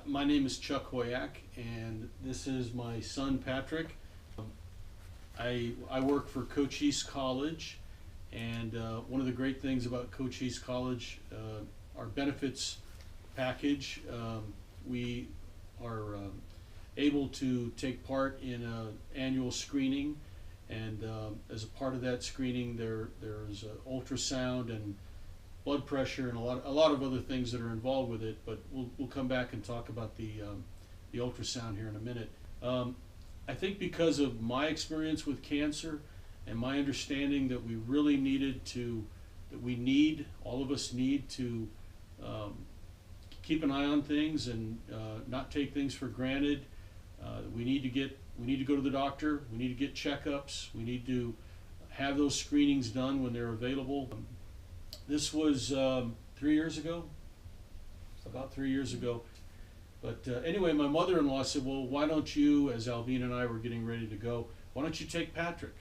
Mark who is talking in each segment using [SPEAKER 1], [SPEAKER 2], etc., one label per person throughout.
[SPEAKER 1] My name is Chuck Hoyak, and this is my son Patrick. I work for Cochise College, and one of the great things about Cochise College, our benefits package, we are able to take part in an annual screening, and as a part of that screening, there's ultrasound and blood pressure and a lot of other things that are involved with it. But we'll come back and talk about the ultrasound here in a minute. I think because of my experience with cancer and my understanding that we really all of us need to keep an eye on things and not take things for granted. We need to go to the doctor. We need to get checkups. We need to have those screenings done when they're available. This was 3 years ago. It's about 3 years ago. But anyway, my mother-in-law said, well, why don't you, as Alvina and I were getting ready to go, why don't you take Patrick?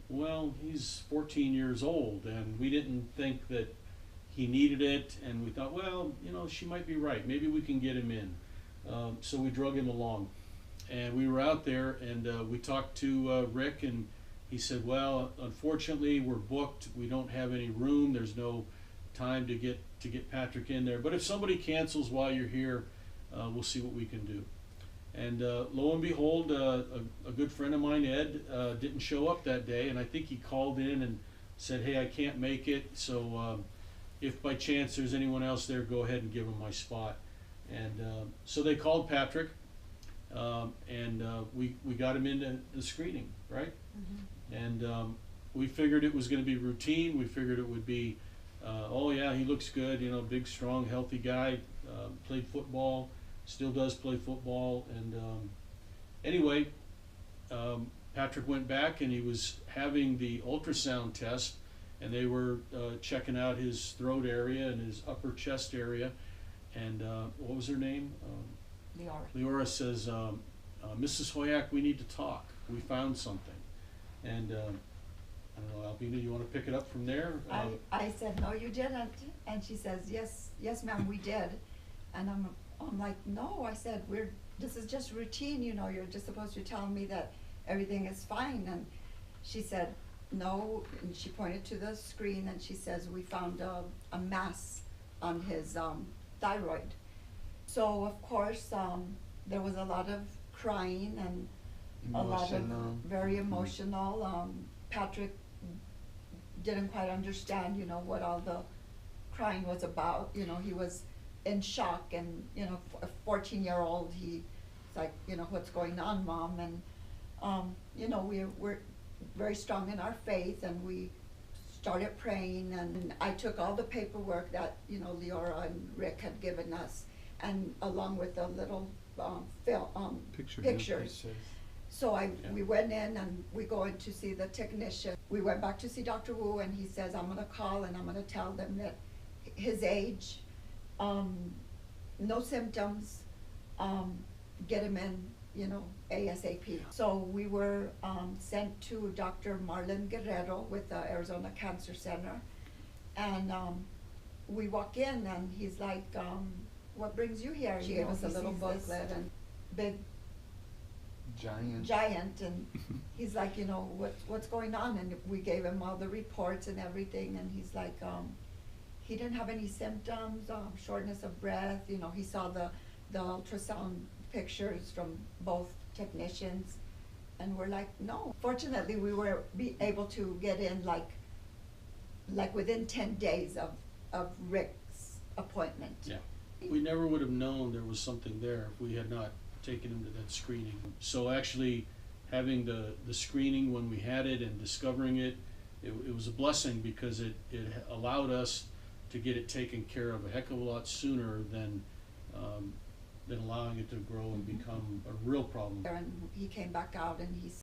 [SPEAKER 1] Well, he's 14 years old, and we didn't think that he needed it, and we thought, well, she might be right. Maybe we can get him in. So we drug him along. And we were out there, and we talked to Rick, and he said, well, unfortunately, we're booked. We don't have any room. There's no time to get Patrick in there. But if somebody cancels while you're here, we'll see what we can do. And lo and behold, a good friend of mine, Ed, didn't show up that day, and I think he called in and said, hey, I can't make it, so if by chance there's anyone else there, go ahead and give him my spot. And so they called Patrick, and we got him into the screening, right? Mm-hmm. And we figured it was going to be routine. We figured it would be, oh yeah, he looks good, big, strong, healthy guy, played football, still does play football. And anyway, Patrick went back and he was having the ultrasound test, and they were checking out his throat area and his upper chest area. And what was her name?
[SPEAKER 2] Leora.
[SPEAKER 1] Leora says, Mrs. Hoyak, we need to talk. We found something. And I don't know, Albina, you want to pick it up from there?
[SPEAKER 2] I said, no, you didn't. And she says, yes, ma'am, we did. And I'm like, no. I said, this is just routine. You're just supposed to tell me that everything is fine. And she said, no. And she pointed to the screen, and she says, we found a mass on his thyroid. So of course, there was a lot of crying and a lot of very emotional. Patrick didn't quite understand, what all the crying was about. He was in shock, and a 14-year-old, he's like, what's going on, Mom? And we're very strong in our faith, and we started praying, and I took all the paperwork that Leora and Rick had given us, and along with the little pictures. So we went in, and we go in to see the technician. We went back to see Dr. Wu, and he says, I'm gonna call and I'm gonna tell them that his age, no symptoms, get him in, ASAP. So we were sent to Dr. Marlon Guerrero with the Arizona Cancer Center, and we walk in, and he's like, what brings you here? He gave us a little booklet, and big giant, and he's like, what's going on? And we gave him all the reports and everything, and he's like, he didn't have any symptoms, shortness of breath. He saw the ultrasound pictures from both technicians, and we're like, no. Fortunately, we were able to get in like within 10 days of Rick's appointment.
[SPEAKER 1] Yeah. We never would have known there was something there if we had not taken him to that screening. So actually having the screening when we had it and discovering it was a blessing, because it allowed us to get it taken care of a heck of a lot sooner than allowing it to grow and become a real problem.
[SPEAKER 2] And he came back out, and he